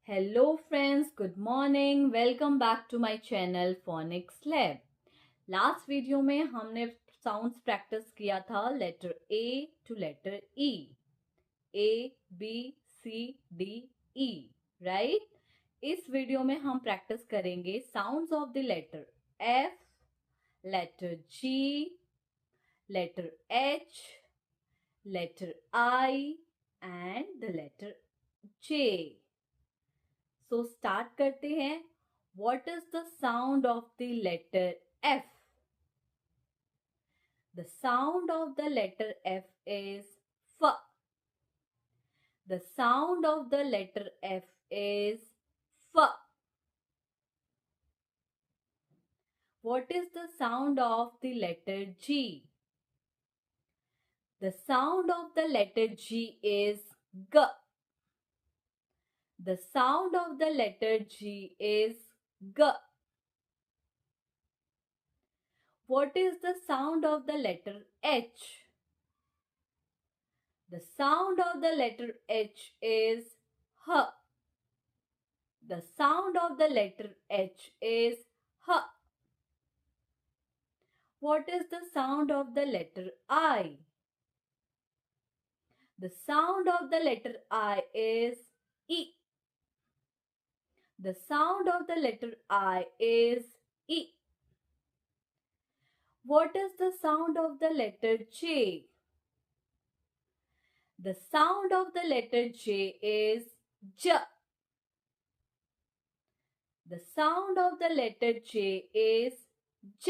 Hello friends, good morning. Welcome back to my channel Phonics Lab. Last video में हमने sounds practice किया था letter A to letter E, A B C D E, right. इस वीडियो में हम practice करेंगे sounds of the letter F, letter G, letter H, letter I and the letter J. So start करते हैं। What is the sound of the letter F? The sound of the letter F is F. The sound of the letter F is F. What is the sound of the letter G? The sound of the letter G is G. The sound of the letter G is G. What is the sound of the letter H? The sound of the letter H is H. The sound of the letter H is H. What is the sound of the letter I? The sound of the letter I is E. The sound of the letter I is E. What is the sound of the letter J? The sound of the letter J is J. The sound of the letter J is J.